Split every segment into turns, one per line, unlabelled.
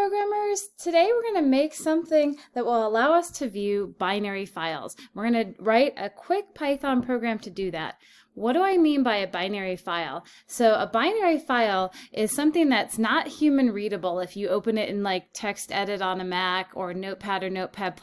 programmers, today we're going to make something that will allow us to view binary files. We're going to write a quick Python program to do that. What do I mean by a binary file? So a binary file is something that's not human readable if you open it in like text edit on a Mac or Notepad or Notepad++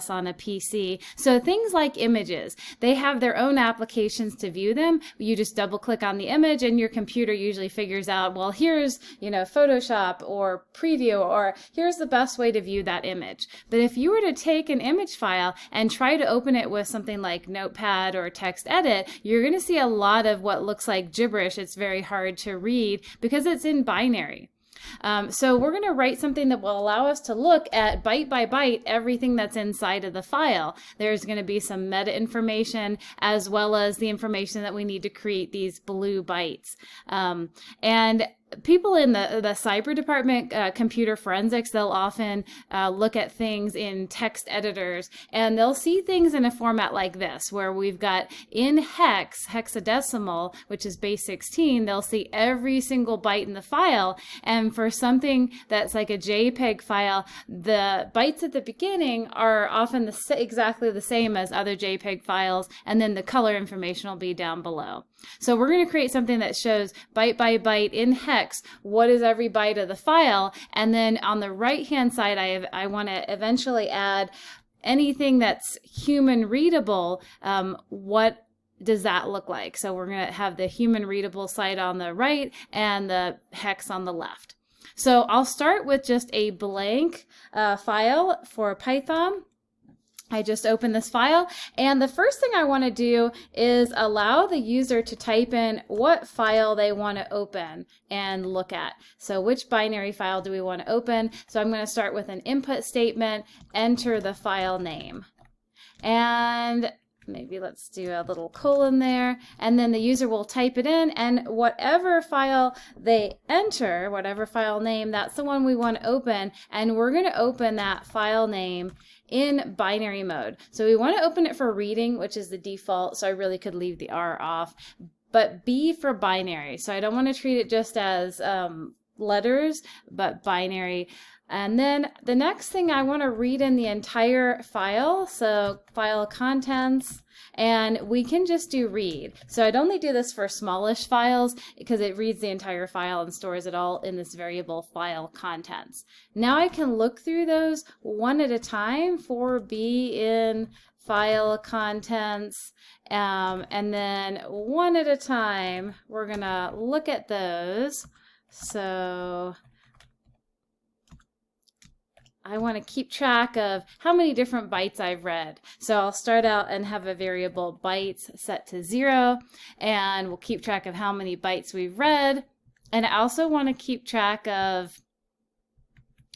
on a PC. So things like images, they have their own applications to view them. You just double click on the image and your computer usually figures out, well, here's, Photoshop or Preview, or here's the best way to view that image. But if you were to take an image file and try to open it with something like Notepad or text edit, you're going to see a lot of what looks like gibberish. It's very hard to read because it's in binary. So we're going to write something that will allow us to look at byte by byte everything that's inside of the file. There's going to be some meta information as well as the information that we need to create these blue bytes. And people in the cyber department, computer forensics, they'll often look at things in text editors, and they'll see things in a format like this, where we've got in hexadecimal, which is base 16, they'll see every single byte in the file. And for something that's like a JPEG file, the bytes at the beginning are often exactly the same as other JPEG files, and then the color information will be down below. So we're going to create something that shows byte by byte in hex what is every byte of the file, and then on the right hand side I want to eventually add anything that's human readable. What does that look like? So we're going to have the human readable side on the right and the hex on the left. So I'll start with just a blank file for Python. I just opened this file, and the first thing I want to do is allow the user to type in what file they want to open and look at. So which binary file do we want to open? So I'm going to start with an input statement, enter the file name. And maybe let's do a little colon there, and then the user will type it in, and whatever file they enter, whatever file name, that's the one we want to open, and we're going to open that file name in binary mode. So we want to open it for reading, which is the default, so I really could leave the R off, but B for binary. So I don't want to treat it just as letters, but binary. And then the next thing, I want to read in the entire file, so file contents, and we can just do read. So I'd only do this for smallish files because it reads the entire file and stores it all in this variable file contents. Now I can look through those one at a time for B in file contents, and then one at a time we're gonna look at those. So I want to keep track of how many different bytes I've read. So I'll start out and have a variable bytes set to 0, and we'll keep track of how many bytes we've read. And I also want to keep track of,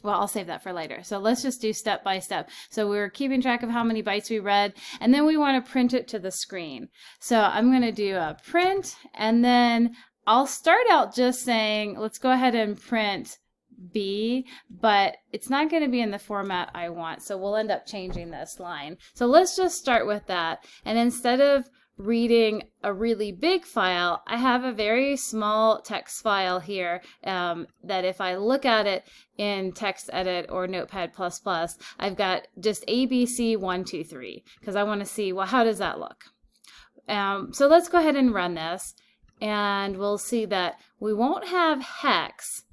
well, I'll save that for later. So let's just do step by step. So we're keeping track of how many bytes we read, and then we want to print it to the screen. So I'm going to do a print, and then I'll start out just saying, let's go ahead and print B, but it's not going to be in the format I want, so we'll end up changing this line. So let's just start with that, and instead of reading a really big file, I have a very small text file here that if I look at it in text edit or Notepad++, I've got just ABC123 because I want to see, well, how does that look? So let's go ahead and run this, and we'll see that we won't have hex.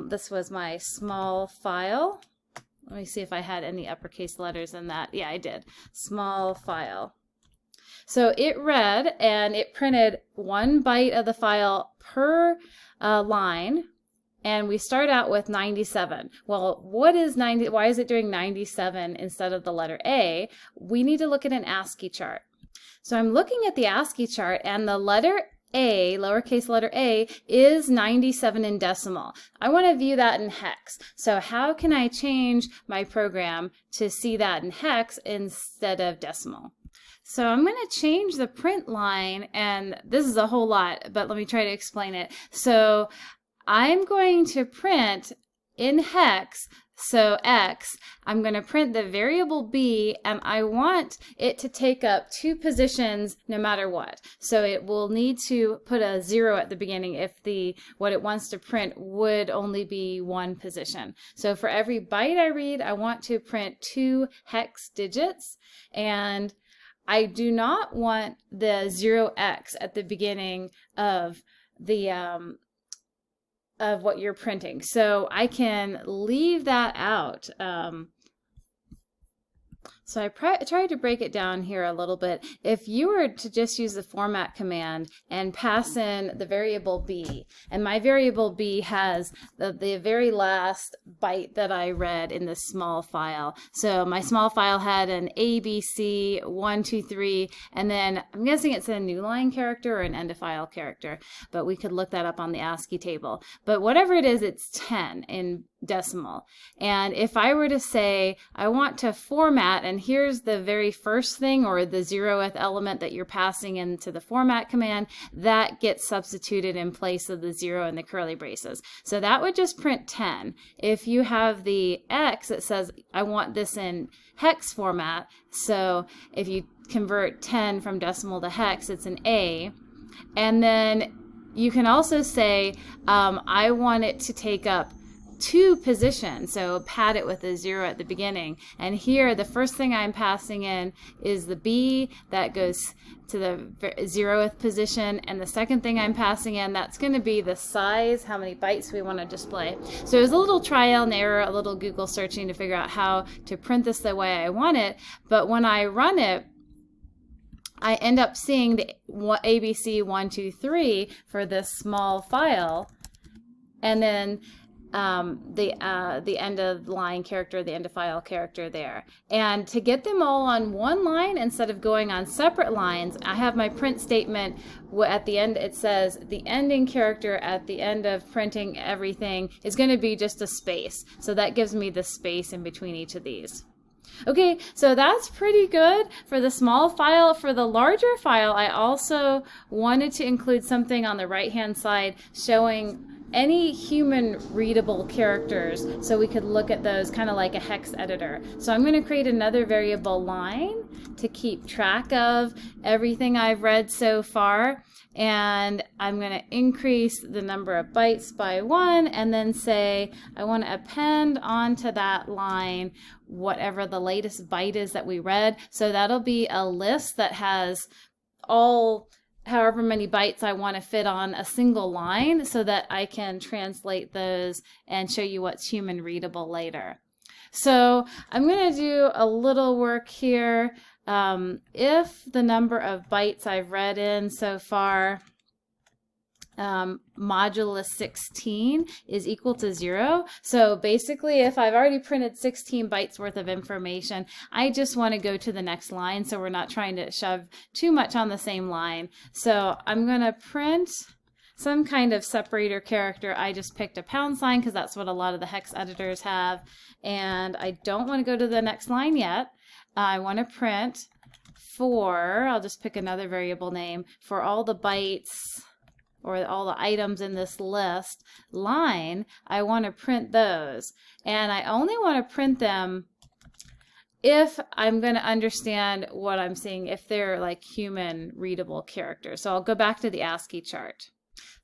This was my small file. Let me see if I had any uppercase letters in that. Yeah, I did. Small file. So it read and it printed 1 byte of the file per line, and we start out with 97. Well, what is 90? Why is it doing 97 instead of the letter A? We need to look at an ASCII chart. So I'm looking at the ASCII chart, and the letter A, lowercase letter A, is 97 in decimal. I want to view that in hex. So how can I change my program to see that in hex instead of decimal? So I'm going to change the print line, and this is a whole lot, but let me try to explain it. So I'm going to print in hex, so X, I'm going to print the variable B, and I want it to take up 2 positions no matter what. So it will need to put a 0 at the beginning if what it wants to print would only be 1 position. So for every byte I read, I want to print 2 hex digits, and I do not want the 0x at the beginning of the of what you're printing. So I can leave that out. So I tried to break it down here a little bit. If you were to just use the format command and pass in the variable B, and my variable B has the very last byte that I read in this small file. So my small file had an ABC 1, 2, 3, and then I'm guessing it's a new line character or an end of file character, but we could look that up on the ASCII table. But whatever it is, it's 10 in decimal. And if I were to say I want to format, and here's the very first thing, or the 0th element that you're passing into the format command, that gets substituted in place of the 0 and the curly braces. So that would just print 10. If you have the X, it says I want this in hex format. So if you convert 10 from decimal to hex, it's an A. And then you can also say I want it to take up 2 positions, so pad it with a 0 at the beginning. And here the first thing I'm passing in is the B, that goes to the 0th position, and the second thing I'm passing in, that's going to be the size, how many bytes we want to display. So it was a little trial and error, a little Google searching to figure out how to print this the way I want it, but when I run it, I end up seeing the ABC 1, 2, 3 for this small file, and then the end of line character, the end of file character there. And to get them all on one line instead of going on separate lines, I have my print statement. At the end it says the ending character at the end of printing everything is going to be just a space. So that gives me the space in between each of these. Okay, so that's pretty good for the small file. For the larger file, I also wanted to include something on the right-hand side showing any human readable characters, so we could look at those kind of like a hex editor. So I'm going to create another variable line to keep track of everything I've read so far, and I'm going to increase the number of bytes by 1, and then say I want to append onto that line whatever the latest byte is that we read. So that'll be a list that has all however many bytes I want to fit on a single line, so that I can translate those and show you what's human readable later. So I'm going to do a little work here. If the number of bytes I've read in so far, modulus 16 is equal to 0. So basically, if I've already printed 16 bytes worth of information, I just want to go to the next line, so we're not trying to shove too much on the same line. So I'm going to print some kind of separator character. I just picked a pound sign because that's what a lot of the hex editors have, and I don't want to go to the next line yet. I want to print for, I'll just pick another variable name, for all the bytes or all the items in this list line, I want to print those. And I only want to print them if I'm going to understand what I'm seeing, if they're like human readable characters. So I'll go back to the ASCII chart.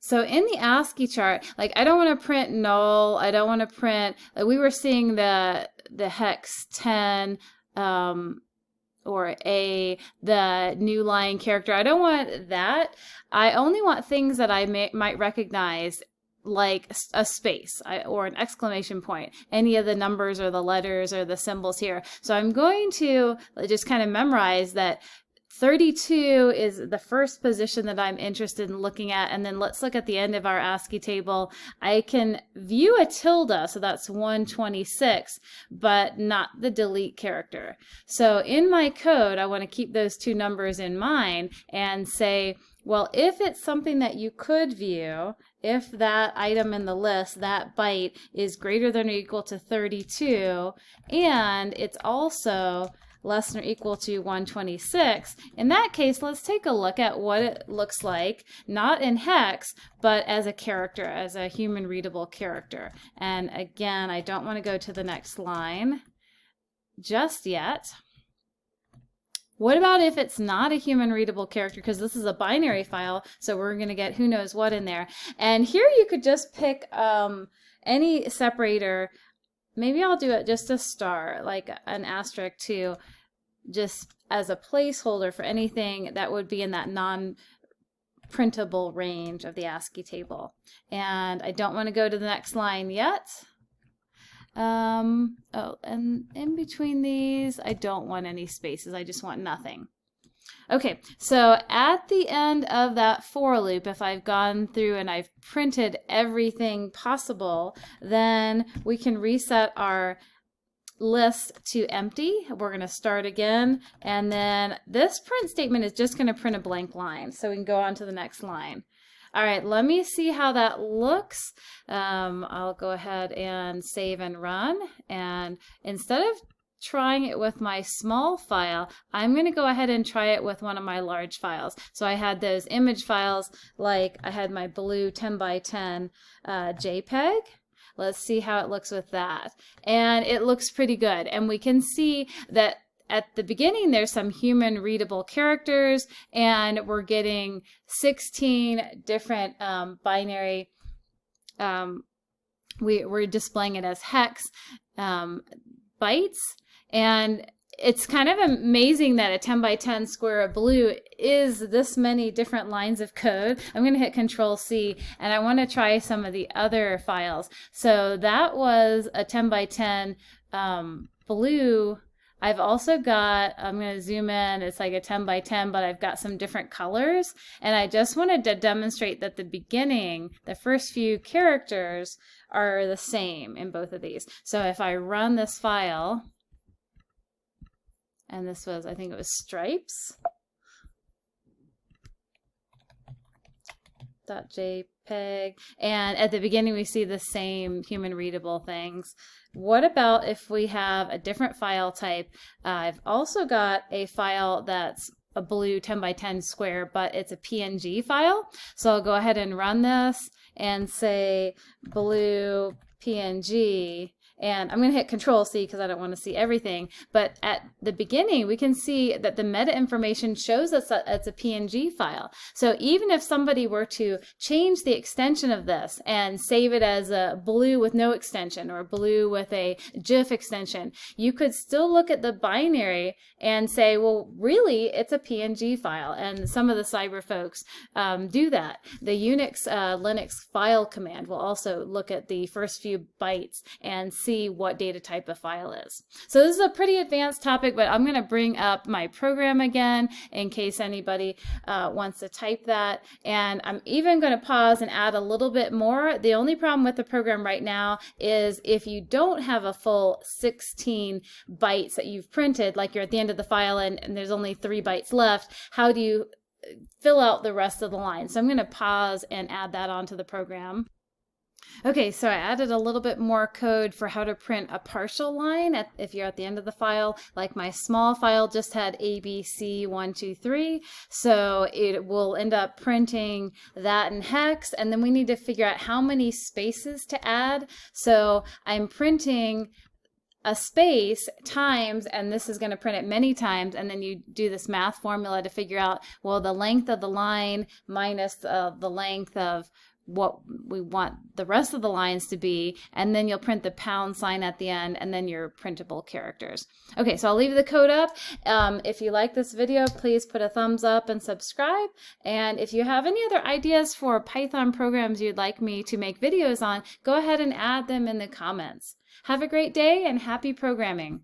So in the ASCII chart, like I don't want to print null, I don't want to print, like we were seeing the hex 10, or the new line character. I don't want that. I only want things that I might recognize, like a space or an exclamation point, any of the numbers or the letters or the symbols here. So I'm going to just kind of memorize that 32 is the first position that I'm interested in looking at, and then let's look at the end of our ASCII table. I can view a tilde, so that's 126, but not the delete character. So in my code, I want to keep those two numbers in mind and say, well, if it's something that you could view, if that item in the list, that byte, is greater than or equal to 32, and it's also less than or equal to 126, in that case, let's take a look at what it looks like, not in hex, but as a character, as a human readable character. And again, I don't want to go to the next line just yet. What about if it's not a human readable character, because this is a binary file, so we're going to get who knows what in there. And here you could just pick any separator. Maybe I'll do it just a star, like an asterisk too, just as a placeholder for anything that would be in that non-printable range of the ASCII table. And I don't want to go to the next line yet. Oh, and in between these, I don't want any spaces. I just want nothing. Okay, so at the end of that for loop, if I've gone through and I've printed everything possible, then we can reset our list to empty. We're going to start again, and then this print statement is just going to print a blank line, so we can go on to the next line. All right, let me see how that looks. I'll go ahead and save and run, and instead of trying it with my small file, I'm going to go ahead and try it with one of my large files. So I had those image files, like I had my blue 10 by 10 JPEG. Let's see how it looks with that. And it looks pretty good. And we can see that at the beginning, there's some human readable characters, and we're getting 16 different binary. We're displaying it as hex bytes. And it's kind of amazing that a 10 by 10 square of blue is this many different lines of code. I'm going to hit Control-C, and I want to try some of the other files. So that was a 10 by 10 blue. I've also got, I'm going to zoom in, it's like a 10 by 10, but I've got some different colors. And I just wanted to demonstrate that the beginning, the first few characters are the same in both of these. So if I run this file, and this was, I think it was stripes. .jpeg, and at the beginning we see the same human readable things. What about if we have a different file type? I've also got a file that's a blue 10 by 10 square, but it's a PNG file. So I'll go ahead and run this and say blue PNG. And I'm going to hit Control-C because I don't want to see everything. But at the beginning, we can see that the meta information shows us that it's a PNG file. So even if somebody were to change the extension of this and save it as a blue with no extension or blue with a GIF extension, you could still look at the binary and say, well, really, it's a PNG file. And some of the cyber folks do that. The Unix Linux file command will also look at the first few bytes and see what data type a file is. So this is a pretty advanced topic, but I'm going to bring up my program again in case anybody wants to type that. And I'm even going to pause and add a little bit more. The only problem with the program right now is if you don't have a full 16 bytes that you've printed, like you're at the end of the file and there's only 3 bytes left, how do you fill out the rest of the line? So I'm going to pause and add that onto the program. Okay, so I added a little bit more code for how to print a partial line if you're at the end of the file. Like my small file just had ABC123, so it will end up printing that in hex, and then we need to figure out how many spaces to add. So I'm printing a space times, and this is going to print it many times, and then you do this math formula to figure out, well, the length of the line minus the length of what we want the rest of the lines to be, and then you'll print the pound sign at the end, and then your printable characters. Okay, so I'll leave the code up. If you like this video, please put a thumbs up and subscribe. And if you have any other ideas for Python programs you'd like me to make videos on, go ahead and add them in the comments. Have a great day and happy programming.